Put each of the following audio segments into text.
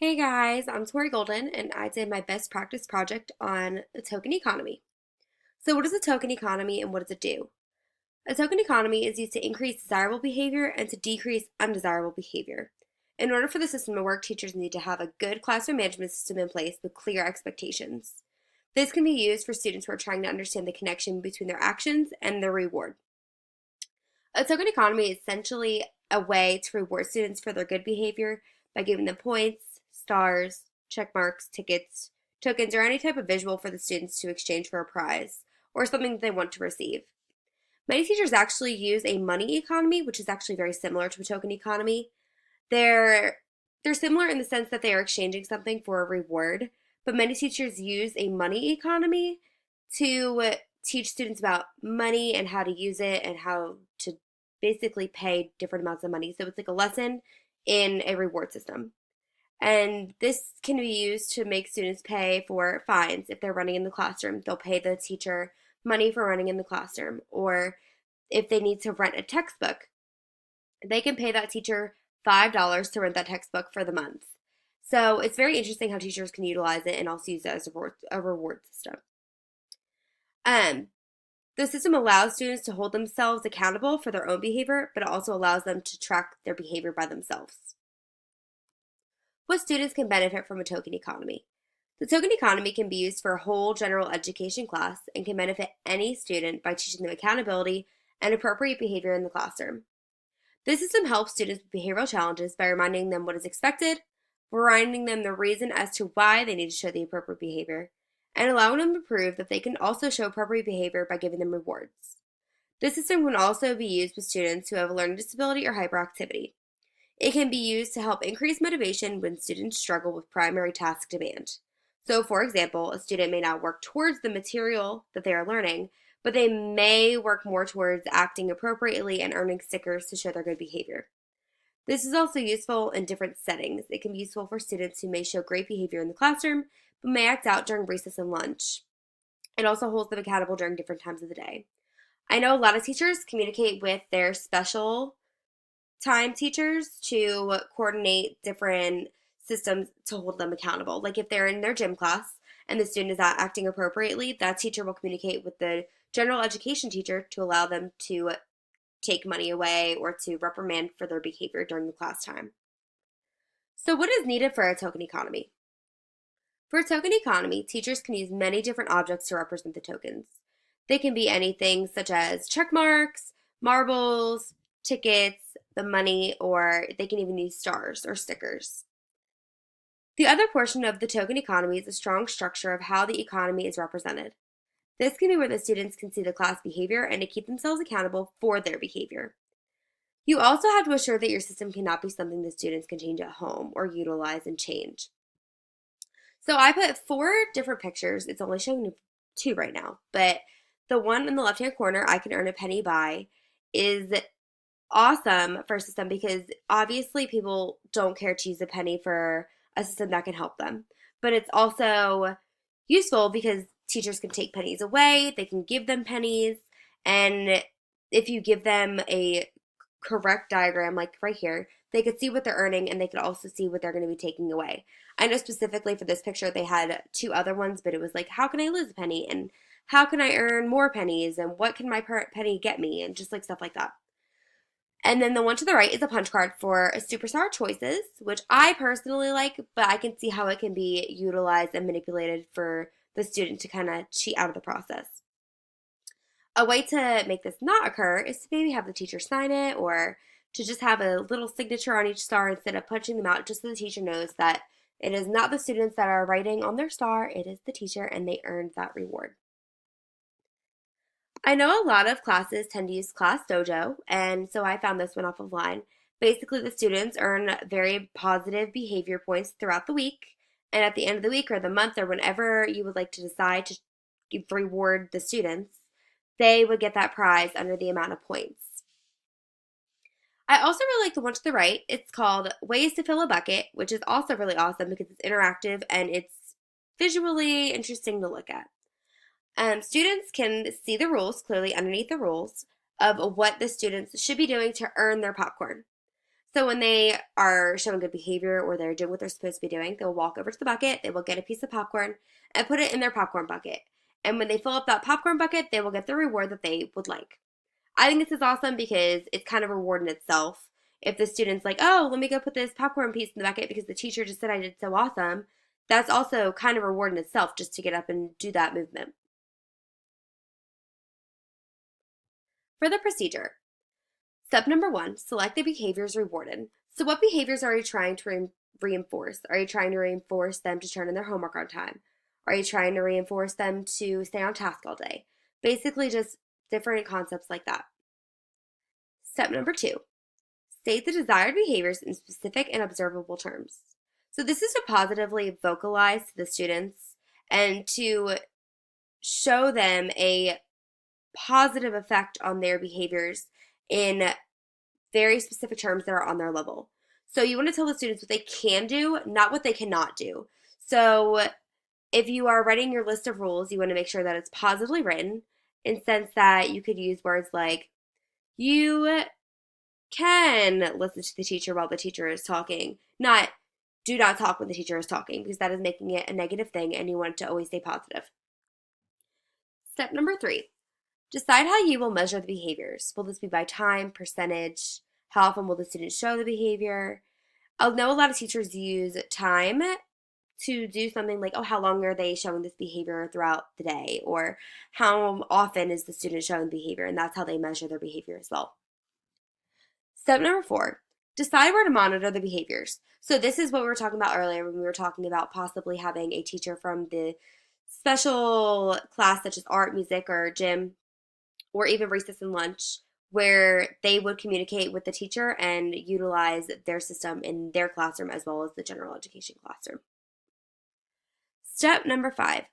Hey guys, I'm Tori Golden and I did my best practice project on the token economy. So, what is a token economy and what does it do? A token economy is used to increase desirable behavior and to decrease undesirable behavior. In order for the system to work, teachers need to have a good classroom management system in place with clear expectations. This can be used for students who are trying to understand the connection between their actions and their reward. A token economy is essentially a way to reward students for their good behavior by giving them points, stars, check marks, tickets, tokens, or any type of visual for the students to exchange for a prize or something that they want to receive. Many teachers actually use a money economy, which is actually very similar to a token economy. They're they're similar in the sense that they are exchanging something for a reward, but many teachers use a money economy to teach students about money and how to use it and how to basically pay different amounts of money. So it's like a lesson in a reward system. And this can be used to make students pay for fines if they're running in the classroom. They'll pay the teacher money for running in the classroom. Or if they need to rent a textbook, they can pay that teacher $5 to rent that textbook for the month. So it's very interesting how teachers can utilize it and also use it as a reward system. Um, the system allows students to hold themselves accountable for their own behavior, but it also allows them to track their behavior by themselves. What students can benefit from a token economy? The token economy can be used for a whole general education class and can benefit any student by teaching them accountability and appropriate behavior in the classroom. This system helps students with behavioral challenges by reminding them what is expected, reminding them the reason as to why they need to show the appropriate behavior, and allowing them to prove that they can also show appropriate behavior by giving them rewards. This system can also be used with students who have a learning disability or hyperactivity. It can be used to help increase motivation when students struggle with primary task demand. So, for example, a student may not work towards the material that they are learning, but they may work more towards acting appropriately and earning stickers to show their good behavior. This is also useful in different settings. It can be useful for students who may show great behavior in the classroom, but may act out during recess and lunch. It also holds them accountable during different times of the day. I know a lot of teachers communicate with their special time teachers to coordinate different systems to hold them accountable. Like if they're in their gym class and the student is not acting appropriately, that teacher will communicate with the general education teacher to allow them to take money away or to reprimand for their behavior during the class time. So, what is needed for a token economy? For a token economy, teachers can use many different objects to represent the tokens. They can be anything such as check marks, marbles, tickets, the money, or they can even use stars or stickers. The other portion of the token economy is a strong structure of how the economy is represented. This can be where the students can see the class behavior and to keep themselves accountable for their behavior. You also have to assure that your system cannot be something the students can change at home or utilize and change. So I put four different pictures. It's only showing two right now, but the one in the left-hand corner, I can earn a penny by, is awesome for a system because obviously people don't care to use a penny for a system that can help them. But it's also useful because teachers can take pennies away, they can give them pennies, and if you give them a correct diagram, like right here, they could see what they're earning and they could also see what they're going to be taking away. I know specifically for this picture they had two other ones, but it was like, how can I lose a penny? And how can I earn more pennies? And what can my penny get me? And just like stuff like that. And then the one to the right is a punch card for superstar choices, which I personally like, but I can see how it can be utilized and manipulated for the student to kind of cheat out of the process. A way to make this not occur is to maybe have the teacher sign it or to just have a little signature on each star instead of punching them out, just so the teacher knows that it is not the students that are writing on their star, it is the teacher and they earned that reward. I know a lot of classes tend to use Class Dojo, and so I found this one off of line. Basically, the students earn very positive behavior points throughout the week, and at the end of the week or the month or whenever you would like to decide to reward the students, they would get that prize under the amount of points. I also really like the one to the right. It's called Ways to Fill a Bucket, which is also really awesome because it's interactive and it's visually interesting to look at. Students can see the rules clearly underneath the rules of what the students should be doing to earn their popcorn. So when they are showing good behavior or they're doing what they're supposed to be doing, they'll walk over to the bucket, they will get a piece of popcorn and put it in their popcorn bucket. And when they fill up that popcorn bucket, they will get the reward that they would like. I think this is awesome because it's kind of a reward in itself. If the student's like, oh, let me go put this popcorn piece in the bucket because the teacher just said I did so awesome, that's also kind of a reward in itself just to get up and do that movement. For the procedure, step number one, select the behaviors rewarded. So, what behaviors are you trying to reinforce? Are you trying to reinforce them to turn in their homework on time? Are you trying to reinforce them to stay on task all day? Basically, just different concepts like that. Step number two, state the desired behaviors in specific and observable terms. So, this is to positively vocalize to the students and to show them a positive effect on their behaviors in very specific terms that are on their level. So you want to tell the students what they can do, not what they cannot do. So if you are writing your list of rules, you want to make sure that it's positively written in the sense that you could use words like, you can listen to the teacher while the teacher is talking, not do not talk when the teacher is talking, because that is making it a negative thing and you want to always stay positive. Step number three, decide how you will measure the behaviors. Will this be by time, percentage? How often will the student show the behavior? I know a lot of teachers use time to do something like, oh, how long are they showing this behavior throughout the day? Or how often is the student showing behavior? And that's how they measure their behavior as well. Step number four, decide where to monitor the behaviors. So this is what we were talking about earlier when we were talking about possibly having a teacher from the special class such as art, music, or gym, or even recess and lunch, where they would communicate with the teacher and utilize their system in their classroom as well as the general education classroom. Step number five,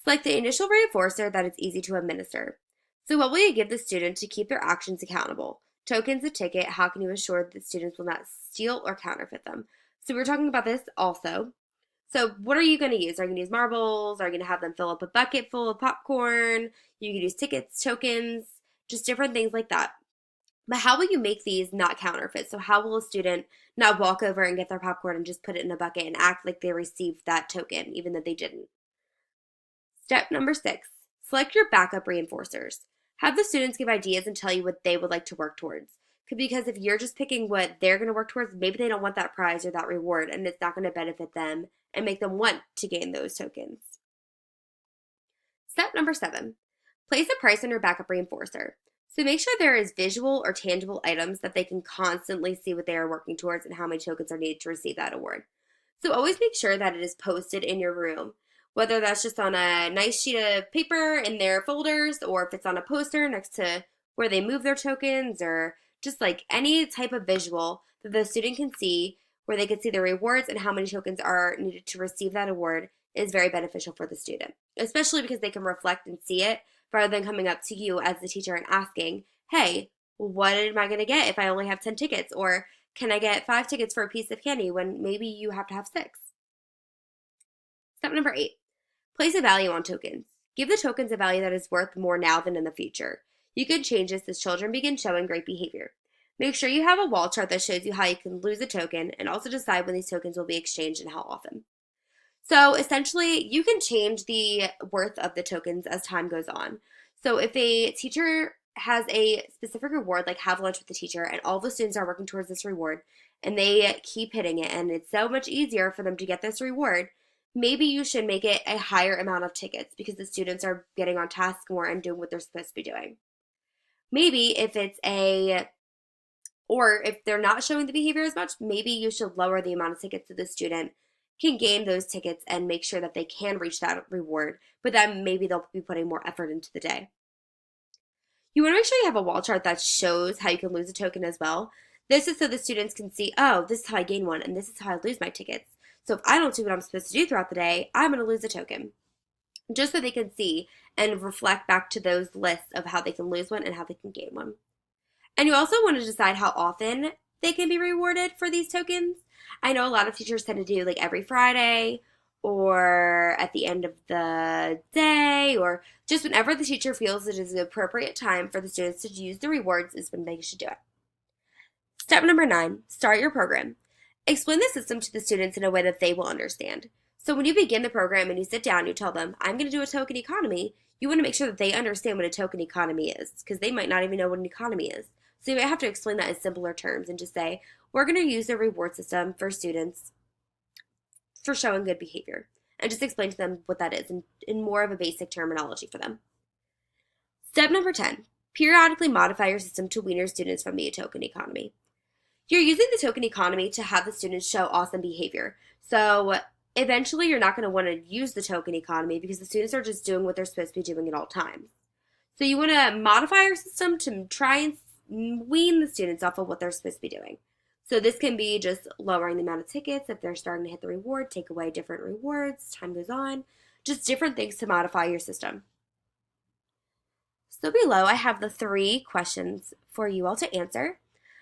select the initial reinforcer that is easy to administer. So what will you give the student to keep their actions accountable? Tokens, a ticket, how can you ensure that the students will not steal or counterfeit them? So we were talking about this also. So what are you going to use? Are you going to use marbles? Are you going to have them fill up a bucket full of popcorn? You can use tickets, tokens, just different things like that. But how will you make these not counterfeit? So how will a student not walk over and get their popcorn and just put it in a bucket and act like they received that token, even though they didn't? Step number six, select your backup reinforcers. Have the students give ideas and tell you what they would like to work towards. Because if you're just picking what they're going to work towards, maybe they don't want that prize or that reward, and it's not going to benefit them and make them want to gain those tokens. Step number seven, place a price on your backup reinforcer. So make sure there is visual or tangible items that they can constantly see what they are working towards and how many tokens are needed to receive that award. So always make sure that it is posted in your room, whether that's just on a nice sheet of paper in their folders or if it's on a poster next to where they move their tokens, or just like any type of visual that the student can see where they can see the rewards and how many tokens are needed to receive that award is very beneficial for the student, especially because they can reflect and see it rather than coming up to you as the teacher and asking, hey, what am I going to get if I only have 10 tickets? Or can I get 5 tickets for a piece of candy when maybe you have to have 6? Step number 8, place a value on tokens. Give the tokens a value that is worth more now than in the future. You can change this as children begin showing great behavior. Make sure you have a wall chart that shows you how you can lose a token and also decide when these tokens will be exchanged and how often. So essentially, you can change the worth of the tokens as time goes on. So if a teacher has a specific reward, like have lunch with the teacher, and all the students are working towards this reward, and they keep hitting it, and it's so much easier for them to get this reward, maybe you should make it a higher amount of tickets because the students are getting on task more and doing what they're supposed to be doing. Maybe or if they're not showing the behavior as much, maybe you should lower the amount of tickets that the student can gain those tickets and make sure that they can reach that reward, but then maybe they'll be putting more effort into the day. You want to make sure you have a wall chart that shows how you can lose a token as well. This is so the students can see, oh, this is how I gain one, and this is how I lose my tickets. So if I don't do what I'm supposed to do throughout the day, I'm going to lose a token. Just so they can see and reflect back to those lists of how they can lose one and how they can gain one. And you also want to decide how often they can be rewarded for these tokens. I know a lot of teachers tend to do like every Friday or at the end of the day, or just whenever the teacher feels it is the appropriate time for the students to use the rewards is when they should do it. Step number 9, start your program. Explain the system to the students in a way that they will understand. So when you begin the program and you sit down, you tell them, I'm going to do a token economy, you want to make sure that they understand what a token economy is, because they might not even know what an economy is. So you might have to explain that in simpler terms and just say, we're going to use a reward system for students for showing good behavior. And just explain to them what that is in more of a basic terminology for them. Step number 10, periodically modify your system to wean your students from the token economy. You're using the token economy to have the students show awesome behavior. So eventually you're not going to want to use the token economy because the students are just doing what they're supposed to be doing at all times. So you want to modify your system to try and wean the students off of what they're supposed to be doing. So this can be just lowering the amount of tickets if they're starting to hit the reward, take away different rewards, time goes on, just different things to modify your system. So below I have the 3 questions for you all to answer.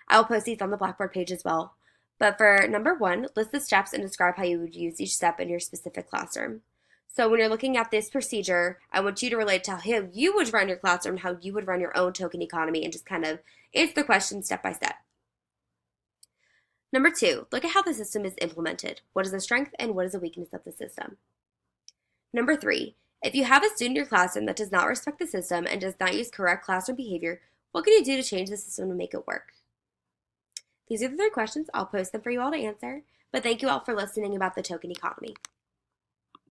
I will post these on the Blackboard page as well. But for number 1, list the steps and describe how you would use each step in your specific classroom. So when you're looking at this procedure, I want you to relate to how you would run your classroom, how you would run your own token economy, and just kind of answer the question step by step. Number 2, look at how the system is implemented. What is the strength and what is the weakness of the system? Number 3, if you have a student in your classroom that does not respect the system and does not use correct classroom behavior, what can you do to change the system to make it work? These are the 3 questions. I'll post them for you all to answer, but thank you all for listening about the token economy.